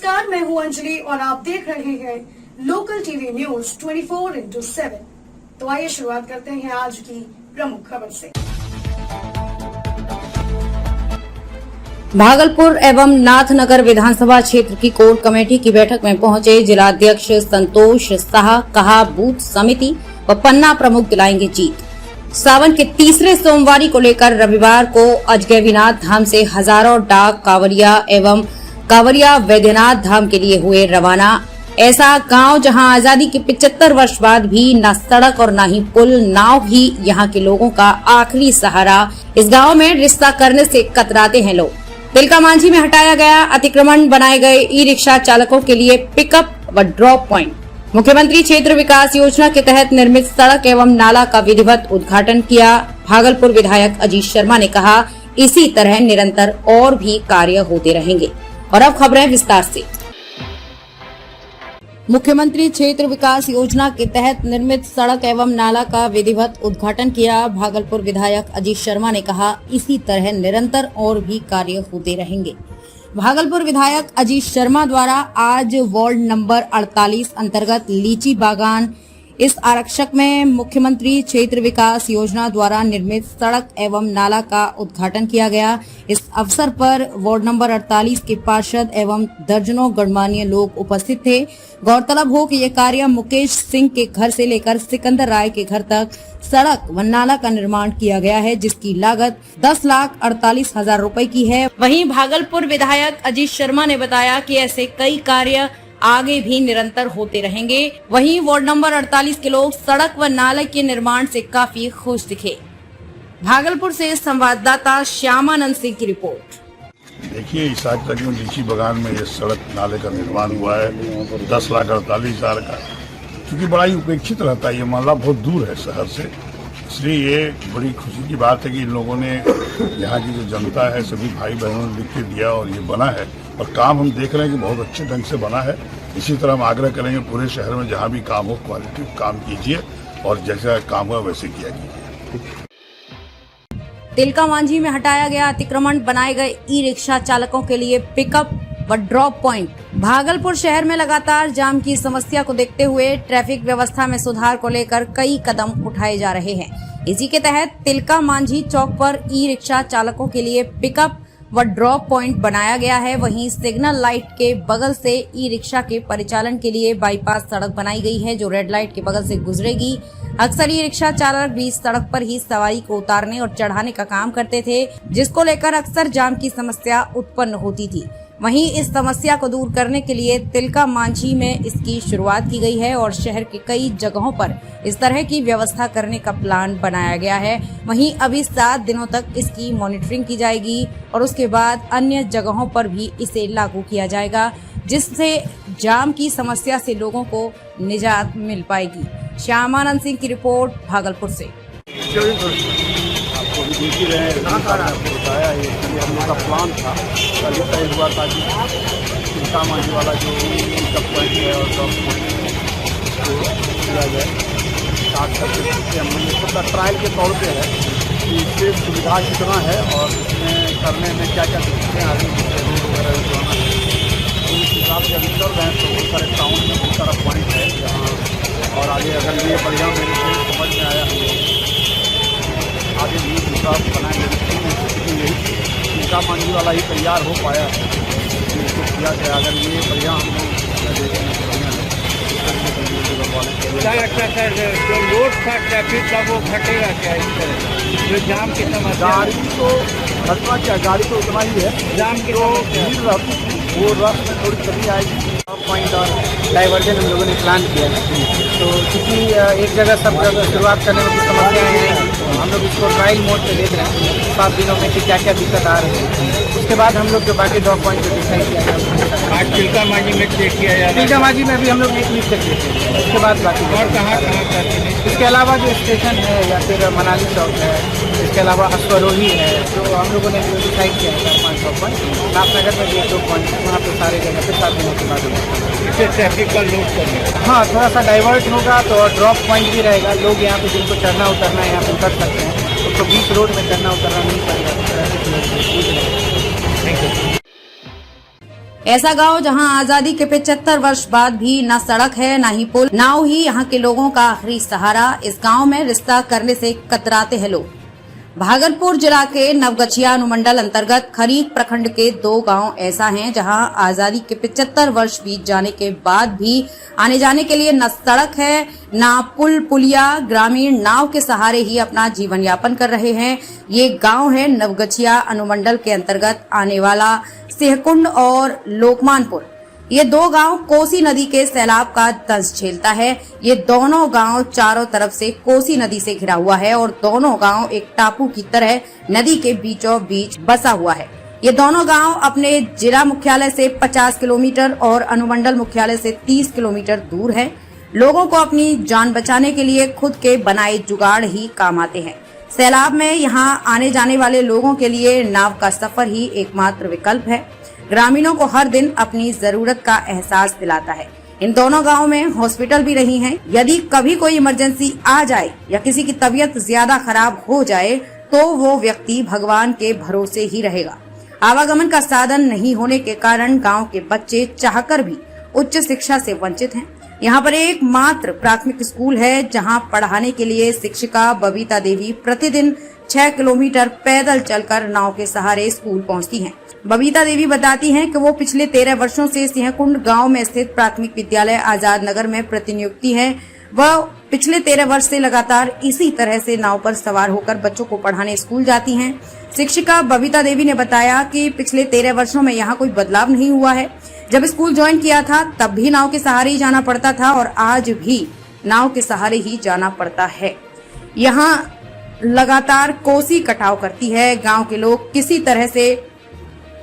नमस्कार, मैं हूं अंजलि और आप देख रहे हैं लोकल टीवी न्यूज 24/7। तो आइए शुरुआत करते हैं आज की प्रमुख खबर से। भागलपुर एवं नाथनगर विधानसभा क्षेत्र की कोर कमेटी की बैठक में पहुंचे जिलाध्यक्ष संतोष साहा, कहा बूथ समिति व पन्ना प्रमुख दिलाएंगे जीत। सावन के तीसरे सोमवारी को लेकर रविवार को अजगैविनाथ धाम से हजारों डाक कांवरिया एवं कांवरिया वैद्यनाथ धाम के लिए हुए रवाना। ऐसा गांव जहां आजादी के 75 वर्ष बाद भी न सड़क और न ही पुल, नाव ही यहां के लोगों का आखिरी सहारा। इस गांव में रिश्ता करने से कतराते हैं लोग। तिलका मांझी में हटाया गया अतिक्रमण, बनाए गए ई रिक्शा चालकों के लिए पिकअप व ड्रॉप पॉइंट। मुख्यमंत्री क्षेत्र विकास योजना के तहत निर्मित सड़क एवं नाला का विधिवत उद्घाटन किया। भागलपुर विधायक अजीत शर्मा ने कहा, इसी तरह निरंतर और भी कार्य होते रहेंगे। और अब खबरें विस्तार से। मुख्यमंत्री क्षेत्र विकास योजना के तहत निर्मित सड़क एवं नाला का विधिवत उद्घाटन किया। भागलपुर विधायक अजीत शर्मा ने कहा, इसी तरह निरंतर और भी कार्य होते रहेंगे। भागलपुर विधायक अजीत शर्मा द्वारा आज वार्ड नंबर 48 अंतर्गत लीची बागान इस आरक्षक में मुख्यमंत्री क्षेत्र विकास योजना द्वारा निर्मित सड़क एवं नाला का उद्घाटन किया गया। इस अवसर पर वार्ड नंबर 48 के पार्षद एवं दर्जनों गणमान्य लोग उपस्थित थे। गौरतलब हो कि यह कार्य मुकेश सिंह के घर से लेकर सिकंदर राय के घर तक सड़क व नाला का निर्माण किया गया है, जिसकी लागत 10,48,000 रुपए की है। वहीं भागलपुर विधायक अजीत शर्मा ने बताया कि ऐसे कई कार्य आगे भी निरंतर होते रहेंगे। वहीं वार्ड नंबर 48 के लोग सड़क व नाले के निर्माण से काफी खुश दिखे। भागलपुर से संवाददाता श्यामानंद सिंह की रिपोर्ट। देखिए, इस आज तक में लीची बागान में ये सड़क नाले का निर्माण हुआ है 10,48,000 का, क्योंकि बड़ा ही उपेक्षित रहता है। ये मोहल्ला बहुत दूर है शहर से, इसलिए ये बड़ी खुशी की बात है कि इन लोगों ने, यहाँ की जो जनता है, सभी भाई बहनों ने लिख के दिया और ये बना है। और काम हम देख रहे हैं कि बहुत अच्छे ढंग से बना है। इसी तरह हम आग्रह करेंगे पूरे शहर में जहाँ भी काम हो, क्वालिटी काम कीजिए और जैसा काम हुआ वैसे किया कीजिए। तिलका मांझी में हटाया गया अतिक्रमण, बनाए गए ई रिक्शा चालकों के लिए पिकअप व ड्रॉप पॉइंट। भागलपुर शहर में लगातार जाम की समस्या को देखते हुए ट्रैफिक व्यवस्था में सुधार को लेकर कई कदम उठाए जा रहे हैं। इसी के तहत तिलका मांझी चौक पर ई रिक्शा चालकों के लिए पिकअप व ड्रॉप पॉइंट बनाया गया है। वहीं सिग्नल लाइट के बगल से ई रिक्शा के परिचालन के लिए बाईपास सड़क बनाई गई है, जो रेड लाइट के बगल से गुजरेगी। अक्सर ई रिक्शा चालक भी सड़क पर ही सवारी को उतारने और चढ़ाने का काम करते थे, जिसको लेकर अक्सर जाम की समस्या उत्पन्न होती थी। वहीं इस समस्या को दूर करने के लिए तिलका मांझी में इसकी शुरुआत की गई है और शहर के कई जगहों पर इस तरह की व्यवस्था करने का प्लान बनाया गया है। वहीं अभी 7 दिनों तक इसकी मॉनिटरिंग की जाएगी और उसके बाद अन्य जगहों पर भी इसे लागू किया जाएगा, जिससे जाम की समस्या से लोगों को निजात मिल पाएगी। श्यामानंद सिंह की रिपोर्ट, भागलपुर से। आपको भी देख ही रहे हैं, आपको बताया है कि हम लोग का प्लान था, कल तय हुआ था कि तिलका मांझी वाला जो पिकअप पॉइंट है और ड्रॉप पॉइंट को किया जाए। खास करके हम लोग सबका ट्रायल के तौर पे है कि इससे सुविधा कितना है और इसमें करने में क्या क्या दिक्कतें आ रही हैं, रोड वगैरह बनाना है, तो उस हिसाब से अभी कर रहे हैं। तो बहुत सारे टाउन में बहुत सारा पॉइंट है जहाँ, और आगे अगर ये बढ़िया मेरे से समझ में आया हम लोग आगे भी दूसरा बनाएंगे। यही तिलका मांझी वाला ही तैयार हो पाया है, इसको किया गया। अगर ये बढ़िया हम लोग देखेंगे तो बढ़िया है। क्या लगता है सर, जो रोड का ट्रैफिक का वो घटेगा क्या इस तरह, जो जाम की समस्या? गाड़ी तो घटना क्या, गाड़ी तो उतना ही है, जाम की तो समस्या भीड़ वो रस में थोड़ी कमी आएगी। पॉइंट और डाइवर्जन हम लोगों ने प्लान किया है, तो क्योंकि एक जगह सब जगह शुरुआत करने में कुछ समस्याएँ हैं, हम लोग इसको ट्रायल मोड पे देख रहे हैं 7 दिनों में कि क्या क्या दिक्कत आ रही है। उसके बाद हम लोग जो बाकी ड्रॉप पॉइंट को डिसाइड किया है। आज तिलका मांझी में चेक किया जा रहा है। तिलका मांझी में अभी हम लोग 1 वीक तक देते हैं, उसके बाद बाकी। और कहाँ करते हैं? इसके अलावा जो स्टेशन है या फिर मनाली चौक है, इसके अलावा अश्वरोही है, तो हम लोगों ने जो डिसाइड किया है 4-5 ड्रॉप पॉइंट। नाथनगर में भी 1-2 पॉइंट है, वहाँ पे सारे जगह पे 7 दिनों के बाद इससे ट्रैफिक का लोड करना। हाँ, थोड़ा सा डाइवर्ट होगा तो ड्रॉप पॉइंट भी रहेगा। लोग यहाँ पे जिनको चढ़ना उतरना है यहाँ पे उतर सकते हैं, तो बीच रोड में चढ़ना उतरना नहीं पड़ेगा। Thank you. ऐसा गांव जहां आजादी के 75 वर्ष बाद भी न सड़क है न ही पुल, नाव ही यहाँ के लोगों का आखिरी सहारा। इस गांव में रिश्ता करने से कतराते हैं लोग। भागलपुर जिला के नवगछिया अनुमंडल अंतर्गत खरीक प्रखंड के 2 गांव ऐसा हैं जहां आजादी के 75 वर्ष बीत जाने के बाद भी आने जाने के लिए न सड़क है न पुल पुलिया। ग्रामीण नाव के सहारे ही अपना जीवन यापन कर रहे हैं। ये गांव है नवगछिया अनुमंडल के अंतर्गत आने वाला सिहकुंड और लोकमानपुर। ये 2 गांव कोसी नदी के सैलाब का दंश झेलता है। ये दोनों गांव चारों तरफ से कोसी नदी से घिरा हुआ है और दोनों गांव एक टापू की तरह नदी के बीचों बीच बसा हुआ है। ये दोनों गांव अपने जिला मुख्यालय से 50 किलोमीटर और अनुमंडल मुख्यालय से 30 किलोमीटर दूर है। लोगों को अपनी जान बचाने के लिए खुद के बनाए जुगाड़ ही काम आते हैं। सैलाब में यहाँ आने जाने वाले लोगों के लिए नाव का सफर ही एकमात्र विकल्प है। ग्रामीणों को हर दिन अपनी जरूरत का एहसास दिलाता है। इन दोनों गांवों में हॉस्पिटल भी नहीं है। यदि कभी कोई इमरजेंसी आ जाए या किसी की तबीयत ज्यादा खराब हो जाए तो वो व्यक्ति भगवान के भरोसे ही रहेगा। आवागमन का साधन नहीं होने के कारण गांव के बच्चे चाहकर भी उच्च शिक्षा से वंचित हैं। यहाँ पर एकमात्र प्राथमिक स्कूल है जहाँ पढ़ाने के लिए शिक्षिका बबीता देवी प्रतिदिन 6 किलोमीटर पैदल चलकर नाव के सहारे स्कूल पहुँचती हैं। बबीता देवी बताती हैं कि वो पिछले 13 वर्षों से सिंहकुंड गांव में स्थित प्राथमिक विद्यालय आजाद नगर में प्रतिनियुक्ति है। वह पिछले 13 वर्ष से लगातार इसी तरह से नाव पर सवार होकर बच्चों को पढ़ाने स्कूल जाती हैं। शिक्षिका बबीता देवी ने बताया कि पिछले 13 वर्षों में यहाँ कोई बदलाव नहीं हुआ है। जब स्कूल ज्वाइन किया था तब भी नाव के सहारे ही जाना पड़ता था और आज भी नाव के सहारे ही जाना पड़ता है। यहाँ लगातार कोसी कटाव करती है। गाँव के लोग किसी तरह से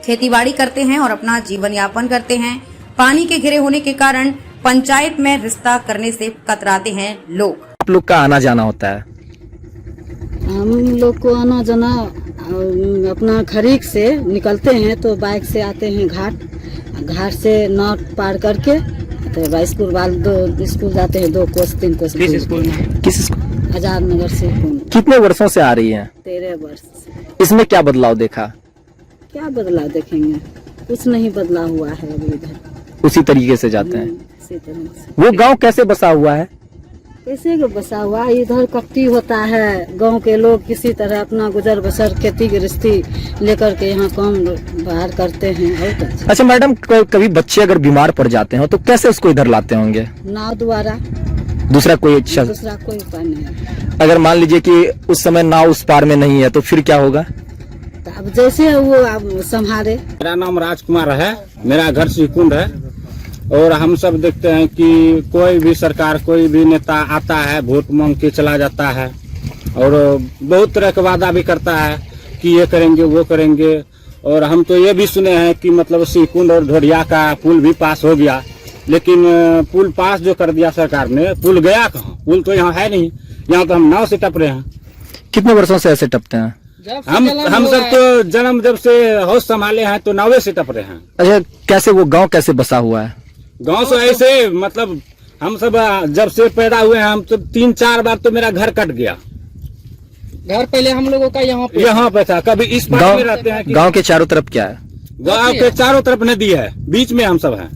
खेतीबाड़ी करते हैं और अपना जीवन यापन करते हैं। पानी के घिरे होने के कारण पंचायत में रिश्ता करने से कतराते हैं लोग। आप लोग का आना जाना होता है? हम लोग को आना जाना अपना खरीक से निकलते हैं तो बाइक से आते हैं घाट से नाव पार करके तो स्कूल वाले स्कूल जाते हैं 2 कोस 3 कोस। किस स्कूल में? किस स्कूल? आजाद नगर से। कितने वर्षों से आ रही है? 13 वर्ष। इसमें क्या बदलाव देखा? क्या बदलाव देखेंगे, कुछ नहीं बदला हुआ है अभी इधर। उसी तरीके से जाते हैं। इसी तरह से। वो गांव कैसे बसा हुआ है? कैसे बसा हुआ है? इधर कट्टी होता है। गांव के लोग किसी तरह अपना गुजर बसर खेती गृहस्थी लेकर के यहाँ काम बाहर करते हैं। और अच्छा मैडम, कभी बच्चे अगर बीमार पड़ जाते हैं तो कैसे उसको इधर लाते होंगे? नाव द्वारा। दूसरा कोई उपाय नहीं है। अगर मान लीजिए कि उस समय नाव उस पार में नहीं है तो फिर क्या होगा? अब जैसे वो आप संभाले। मेरा नाम राजकुमार है, मेरा घर सिहकुंड है और हम सब देखते हैं कि कोई भी सरकार कोई भी नेता आता है वोट मांग के चला जाता है और बहुत तरह का वादा भी करता है कि ये करेंगे वो करेंगे। और हम तो ये भी सुने हैं कि मतलब सिहकुंड और ढोरिया का पुल भी पास हो गया, लेकिन पुल पास जो कर दिया सरकार ने, पुल गया कहाँ? पुल तो यहाँ है नहीं। यहाँ तो हम नाव से टप रहे हैं। कितने वर्षों से ऐसे टपते हैं? हम सब तो जन्म जब से होश संभाले हैं तो नावे से टप रहे हैं। अच्छा, कैसे वो गांव कैसे बसा हुआ है? गांव से ऐसे मतलब हम सब जब से पैदा हुए हैं हम तो 3-4 बार तो मेरा घर कट गया। घर पहले हम लोगों का यहाँ पे था। कभी इस पार में रहते हैं। गांव के चारों तरफ क्या है? गांव के चारों तरफ नदी है, बीच में हम सब हैं।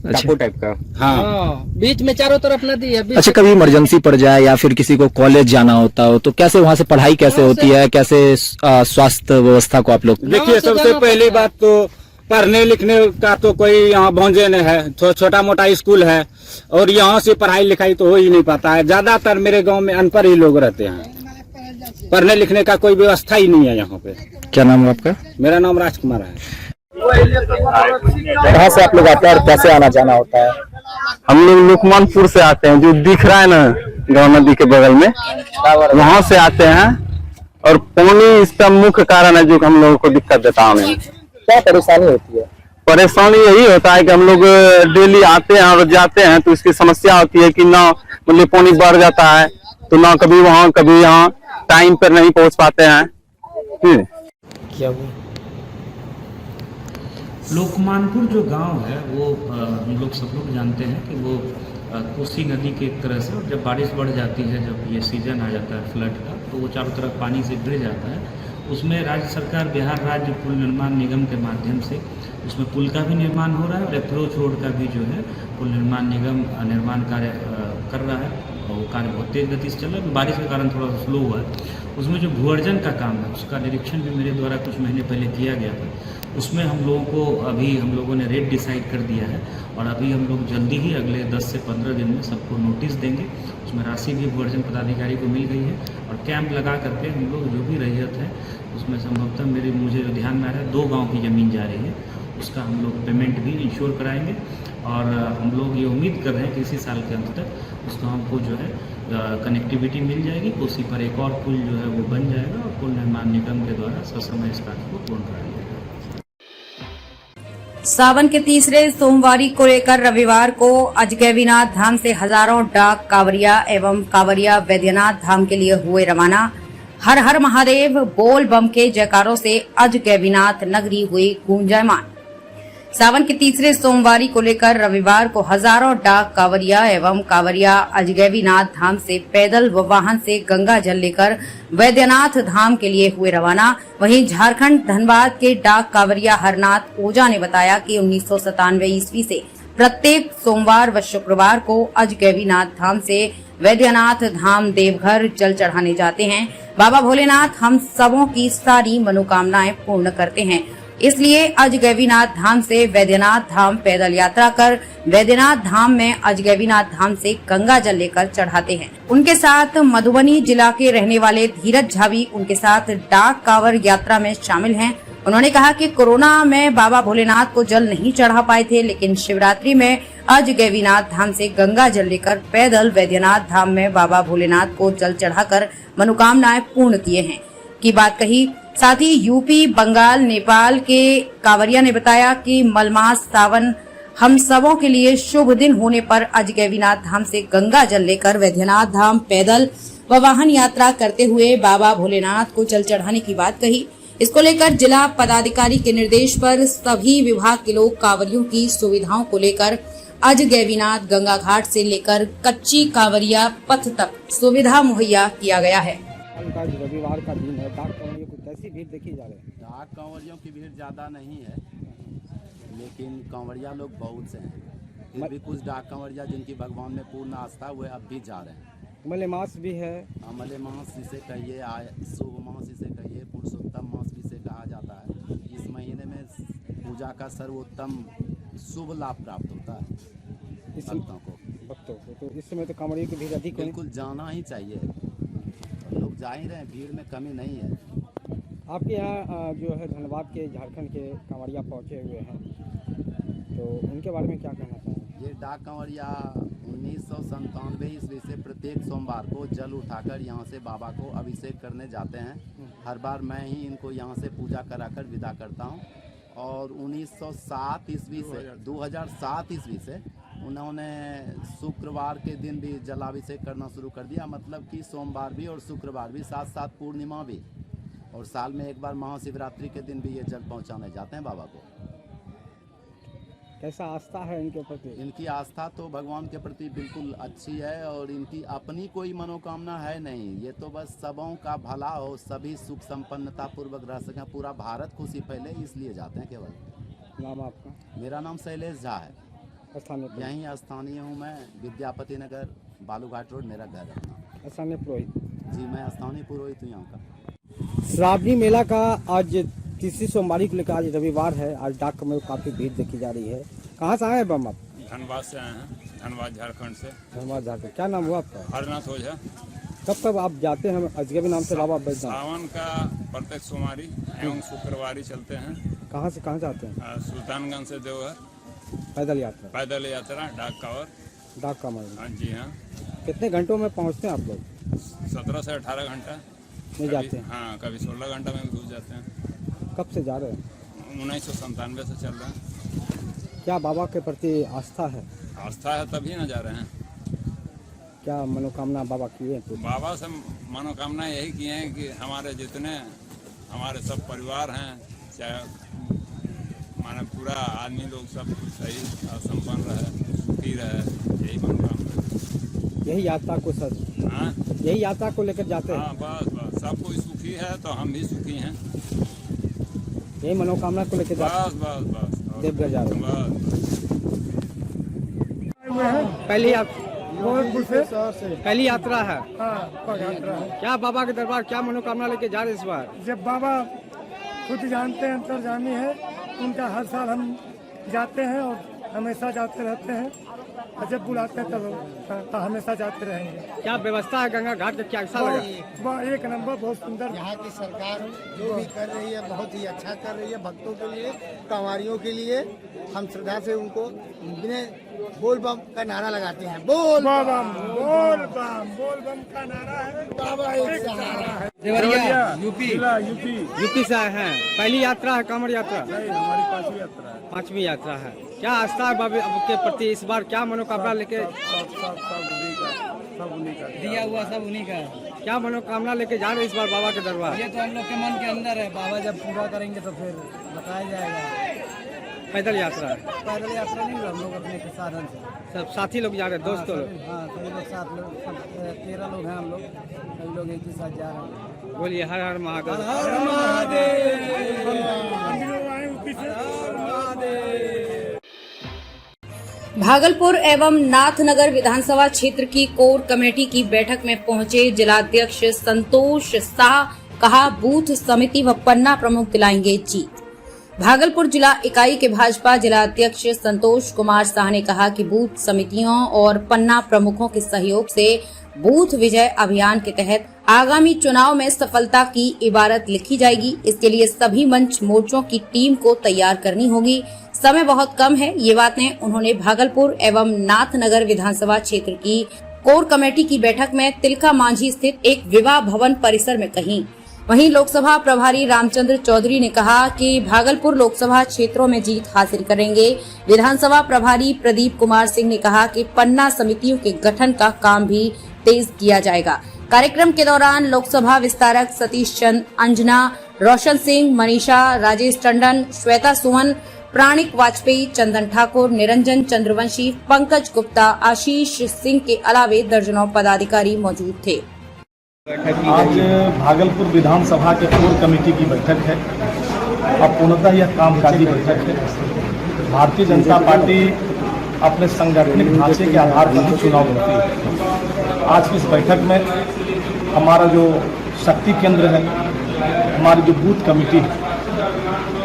अच्छा टाइप का। हाँ, बीच में चारों तरफ नदी है। अच्छा, कभी इमरजेंसी पड़ जाए या फिर किसी को कॉलेज जाना होता हो तो कैसे वहाँ से पढ़ाई कैसे होती है? कैसे स्वास्थ्य व्यवस्था को आप लोग? देखिए, सबसे पहली बात तो पढ़ने लिखने का तो कोई यहाँ भौंजे नहीं है। छोटा मोटा स्कूल है और यहाँ से पढ़ाई लिखाई तो हो ही नहीं पाता है। ज्यादातर मेरे गांव में अनपढ़ ही लोग रहते हैं। पढ़ने लिखने का कोई व्यवस्था ही नहीं है यहाँ पे। क्या नाम है आपका? मेरा नाम राजकुमार है। कहाँ से आप लोग आते हैं और कैसे आना जाना होता है? हम लोग लोकमानपुर से आते हैं, जो दिख रहा है ना गाँव नदी के बगल में, वहाँ से आते हैं। और पानी इसका मुख्य कारण है जो हम लोगों को दिक्कत देता है। क्या परेशानी होती है? परेशानी यही होता है कि हम लोग डेली आते हैं और जाते हैं तो इसकी समस्या होती है कि ना मतलब पानी बढ़ जाता है तो ना कभी वहाँ कभी यहाँ टाइम पर नहीं पहुँच पाते हैं। क्या लोकमानपुर जो गांव है वो हम लोग सब लोग जानते हैं कि वो कोसी नदी के एक तरह से, और जब बारिश बढ़ जाती है, जब ये सीजन आ जाता है फ्लड का, तो वो चारों तरफ पानी से घिर जाता है। उसमें राज्य सरकार, बिहार राज्य पुल निर्माण निगम के माध्यम से उसमें पुल का भी निर्माण हो रहा है और अप्रोच रोड का भी जो है पुल निर्माण कार्य कर रहा है और वो कार्य बहुत तेज़ गति से चल रहा है। बारिश के कारण थोड़ा सा स्लो हुआ है। उसमें जो भूअर्जन का काम है उसका निरीक्षण भी मेरे द्वारा कुछ महीने पहले किया गया था। उसमें हम लोगों ने रेट डिसाइड कर दिया है और अभी हम लोग जल्दी ही अगले 10 से 15 दिन में सबको नोटिस देंगे। उसमें राशि भी भूअर्जन पदाधिकारी को मिल गई है और कैंप लगा करके हम लोग जो भी रैयत है उसमें संभवतः मुझे जो ध्यान में आ रहा है 2 गाँव की ज़मीन जा रही है, उसका हम लोग पेमेंट भी इंश्योर कराएंगे और हम लोग ये उम्मीद कर रहे हैं कि इसी साल के अंत तक उस गाँव को जो है कनेक्टिविटी मिल जाएगी। उसी पर एक और पुल जो है वो बन जाएगा और पुल निर्माण निगम के द्वारा ससमय इस कार्य को पूर्ण कराया जाएगा। सावन के तीसरे सोमवारी को लेकर रविवार को अजगैबीनाथ धाम से हजारों डाक कांवरिया एवं कांवरिया वैद्यनाथ धाम के लिए हुए रवाना। हर हर महादेव बोल बम के जयकारों से अजगैबीनाथ नगरी हुई गूंजायमान। सावन के तीसरे सोमवारी को लेकर रविवार को हजारों डाक कांवरिया एवं कांवरिया अजगैबीनाथ धाम से पैदल व वाहन से गंगा जल लेकर वैद्यनाथ धाम के लिए हुए रवाना। वहीं झारखंड धनबाद के डाक कांवरिया हरनाथ ओझा ने बताया कि 1997 ईस्वी से प्रत्येक सोमवार व शुक्रवार को अजगैबीनाथ धाम से वैद्यनाथ धाम देवघर जल चढ़ाने जाते हैं। बाबा भोलेनाथ हम सबों की सारी मनोकामनाएं पूर्ण करते हैं, इसलिए अजगैबीनाथ धाम से वैद्यनाथ धाम पैदल यात्रा कर वैद्यनाथ धाम में अजगैबीनाथ धाम से गंगा जल लेकर चढ़ाते हैं। उनके साथ मधुबनी जिला के रहने वाले धीरज झा भी उनके साथ डाक कांवर यात्रा में शामिल हैं। उन्होंने कहा कि कोरोना में बाबा भोलेनाथ को जल नहीं चढ़ा पाए थे, लेकिन शिवरात्रि में अजगैबीनाथ धाम से गंगा जल लेकर पैदल वैद्यनाथ धाम में बाबा भोलेनाथ को जल चढ़ाकर मनोकामनाएं पूर्ण किए हैं की बात कही। साथ ही यूपी, बंगाल, नेपाल के कांवरिया ने बताया कि मलमास सावन हम सबों के लिए शुभ दिन होने पर अजगैबीनाथ धाम से गंगा जल लेकर वैद्यनाथ धाम पैदल व वाहन यात्रा करते हुए बाबा भोलेनाथ को जल चढ़ाने की बात कही। इसको लेकर जिला पदाधिकारी के निर्देश पर सभी विभाग के लोग कांवरियों की सुविधाओं को लेकर अजगैबीनाथ गंगा घाट से लेकर कच्ची कांवरिया पथ तक सुविधा मुहैया किया गया है। आज रविवार का दिन है, डाक कांवरियों को कैसी भीड़ देखी जा रही है? डाक कांवरियों की भीड़ ज़्यादा नहीं है, लेकिन कांवरिया लोग बहुत से हैं। फिर भी कुछ डाक कांवरिया जिनकी भगवान में पूर्ण आस्था हुए अब भी जा रहे हैं। मलेमास भी है। मलेमास जिसे कहिए, शुभ मास जिसे कहिए, पुरुषोत्तम मास जिसे कहा जाता है। इस महीने में पूजा का सर्वोत्तम शुभ लाभ प्राप्त होता है भक्तों को। तो इस समय तो कांवरियों की भीड़ अधिक है। बिल्कुल जाना ही चाहिए, लोग जा ही रहे हैं, भीड़ में कमी नहीं है। आपके यहाँ जो है धनबाद के, झारखंड के कांवरिया पहुँचे हुए हैं, तो उनके बारे में क्या कहना चाहिए? ये डाक कांवरिया 1997 ईस्वी से प्रत्येक सोमवार को जल उठाकर यहाँ से बाबा को अभिषेक करने जाते हैं। हर बार मैं ही इनको यहाँ से पूजा कराकर विदा करता हूँ। और 2007 ईस्वी से उन्होंने शुक्रवार के दिन भी जलाभिषेक करना शुरू कर दिया। मतलब कि सोमवार भी और शुक्रवार भी, साथ साथ पूर्णिमा भी, और साल में एक बार महाशिवरात्रि के दिन भी ये जल पहुंचाने जाते हैं बाबा को। कैसा आस्था है इनके प्रति? इनकी आस्था तो भगवान के प्रति बिल्कुल अच्छी है और इनकी अपनी कोई मनोकामना है नहीं। ये तो बस सबों का भला हो, सभी सुख संपन्नता पूर्वक रह सकें, पूरा भारत खुशी फैले, इसलिए जाते हैं केवल। नाम आपका? मेरा नाम शैलेश झा है। यहीं स्थानीय हूँ मैं, विद्यापति नगर, बालूघाट रोड मेरा घर है। स्थानीय पुरोहित? जी, मैं स्थानीय पुरोहित हूँ यहाँ का। श्रावणी मेला का आज तीसरी सोमवारी को लेकर आज रविवार है। आज डाक में काफ़ी भीड़ देखी जा रही है। कहाँ से आए हैं बम आप? धनबाद से आए हैं, धनबाद झारखंड से। धनबाद झारखंड। क्या नाम हुआ आपका? हरनाथ ओझा। कब आप जाते हैं अजगैबी नाम से बाबा वैद्यनाथ? सावन का प्रत्येक सोमवारी एवं शुक्रवारी चलते हैं। कहाँ से कहाँ जाते हैं? सुल्तानगंज से देवघर पैदल यात्रा? पैदल यात्रा, डाक कांवर। डाक कांवर? हाँ जी हाँ। कितने घंटों में पहुँचते हैं आप लोग? 17 से 18 घंटा में जाते हैं। हाँ, कभी 16 घंटा में भी घुस जाते हैं। कब से जा रहे हैं? 1997 से चल रहे हैं। क्या बाबा के प्रति आस्था है? आस्था है तभी ना जा रहे हैं। क्या मनोकामना बाबा की है? बाबा से मनोकामना यही की है कि हमारे जितने हमारे सब परिवार हैं, चाहे माने पूरा आदमी लोग सब सही संपन्न रहे, सुखी रहे, यही मनोकामना। यही यात्रा को सर? हाँ, यही यात्रा को लेकर जाते हैं। हाँ, बस बस, सब कोई सुखी है तो हम भी सुखी हैं। यही मनोकामना को लेकर जाते हैं। बस बस बस। देवघर जा रहे हैं। बस। पहली यात्रा है। यात्रा है। क्या बाबा के दरबार क्या मनोकामना लेके जा रहे हैं इस बार? जब बाबा खुद जानते हैं, अंतर्जामी है, उनका हर साल हम जाते हैं और हमेशा जाते रहते हैं, और जब बुलाते हैं तो हमेशा जाते रहेंगे। क्या व्यवस्था है गंगा घाट का, क्या ऐसा लगा? वह एक नंबर, बहुत सुंदर। यहाँ की सरकार जो भी कर रही है बहुत ही अच्छा कर रही है। भक्तों के लिए, कंवारियों के लिए हम श्रद्धा से उनको बिना बोल बम का नारा लगाते हैं। बोल बम, बोल बम, बोल बम का नारा है। बाबा एक सहारा है। देवरिया यूपी से आए हैं। पहली यात्रा है, कांवड़ यात्रा? नहीं, हमारी 5वीं यात्रा है। 5वीं यात्रा है। क्या आस्था है बाबा के प्रति इस बार, क्या मनोकामना लेके? सब उन्हीं का दिया हुआ सब उन्हीं का है। क्या मनोकामना लेके जा रहे हैं इस बार बाबा के दरबार? ये तो हम लोग के मन के अंदर है, बाबा जब पूरा करेंगे तो फिर बताया जाएगा। पैदल यात्रा है? पैदल यात्रा नहीं, हम लोग अपने के साधन से सब साथी लोग जा रहे हैं, दोस्तों लोग? हाँ, सभी लोग साथ लोग, 13 लोग हैं हम लोग, सभी लोग एक ही साथ जा रहे हैं। बोलिए हर हर महादेव। भागलपुर एवं नाथनगर विधानसभा क्षेत्र की कोर कमेटी की बैठक में पहुंचे जिलाध्यक्ष संतोष शाह, कहा बूथ समिति व पन्ना प्रमुख दिलाएंगे जीत। भागलपुर जिला इकाई के भाजपा जिलाध्यक्ष संतोष कुमार शाह ने कहा कि बूथ समितियों और पन्ना प्रमुखों के सहयोग से बूथ विजय अभियान के तहत आगामी चुनाव में सफलता की इबारत लिखी जाएगी। इसके लिए सभी मंच मोर्चों की टीम को तैयार करनी होगी। समय बहुत कम है। ये बातें उन्होंने भागलपुर एवं नाथनगर विधानसभा क्षेत्र की कोर कमेटी की बैठक में तिलका मांझी स्थित एक विवाह भवन परिसर में कही। वहीं लोकसभा प्रभारी रामचंद्र चौधरी ने कहा कि भागलपुर लोकसभा क्षेत्रों में जीत हासिल करेंगे। विधानसभा प्रभारी प्रदीप कुमार सिंह ने कहा कि पन्ना समितियों के गठन का काम भी तेज किया जाएगा। कार्यक्रम के दौरान लोकसभा विस्तारक सतीश चंद, अंजना, रोशन सिंह, मनीषा, राजेश टंडन, श्वेता सुमन, प्राणिक वाजपेयी, चंदन ठाकुर, निरंजन चंद्रवंशी, पंकज गुप्ता, आशीष सिंह के अलावे दर्जनों पदाधिकारी मौजूद थे। आज भागलपुर विधानसभा के कोर कमेटी की बैठक है। अब पूर्णतः यह कामकाजी बैठक है। भारतीय जनता पार्टी अपने सांगठनिक ढांचे के आधार पर ही चुनाव लड़ती है। आज की इस बैठक में हमारा जो शक्ति केंद्र है, हमारी जो बूथ कमेटी है,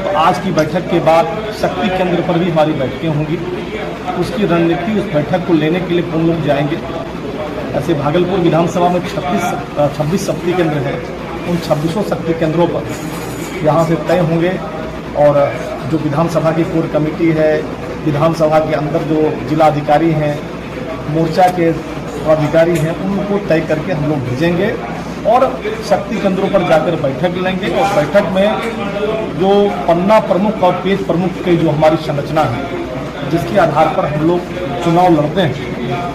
तो आज की बैठक के बाद शक्ति केंद्र पर भी हमारी बैठकें होंगी। उसकी रणनीति, उस बैठक को लेने के लिए कौन लोग जाएंगे। ऐसे भागलपुर विधानसभा में 26 शक्ति केंद्र हैं। उन 26 शक्ति केंद्रों पर यहाँ से तय होंगे और जो विधानसभा की कोर कमेटी है, विधानसभा के अंदर जो जिला अधिकारी हैं, मोर्चा के अधिकारी हैं, उनको तय करके हम लोग भेजेंगे और शक्ति केंद्रों पर जाकर बैठक लेंगे। और बैठक में जो पन्ना प्रमुख और पेज प्रमुख की जो हमारी संरचना है, जिसके आधार पर हम लोग चुनाव लड़ते हैं,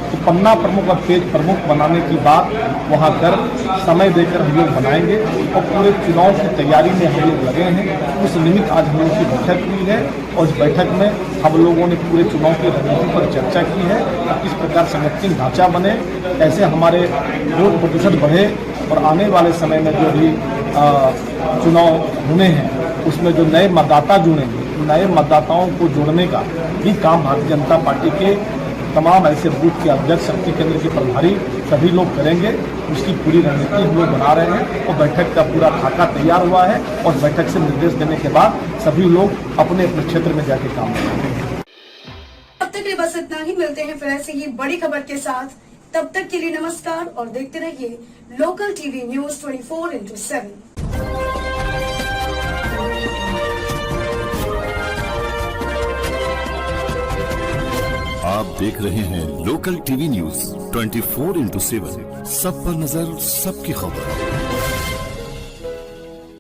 तो पन्ना प्रमुख और पेज प्रमुख बनाने की बात वहाँ कर समय देकर हम लोग बनाएंगे और पूरे चुनाव की तैयारी में हम लोग लगे हैं। उस निमित्त आज हम लोगों की बैठक हुई है और इस बैठक में हम लोगों ने पूरे चुनाव की रणनीति पर चर्चा की है। किस प्रकार संगठनिक ढांचा बने, कैसे हमारे वोट प्रतिशत बढ़े और आने वाले समय में जो भी चुनाव होने हैं उसमें जो नए मतदाता जुड़ेंगे, नए मतदाताओं को जोड़ने का भी काम भारतीय जनता पार्टी के तमाम ऐसे बूथ के अध्यक्ष, शक्ति केंद्र के प्रभारी सभी लोग करेंगे। उसकी पूरी रणनीति हम लोग बना रहे हैं और बैठक का पूरा खाका तैयार हुआ है और बैठक से निर्देश देने के बाद सभी लोग अपने अपने क्षेत्र में जाके काम करेंगे। अब तक के लिए बस इतना ही। मिलते हैं फिर ऐसे ही बड़ी खबर के साथ। तब तक के लिए नमस्कार और देखते रहिए लोकल टीवी न्यूज 24/7। आप देख रहे हैं लोकल टीवी न्यूज 24/7। सब पर नजर, सबकी खबर।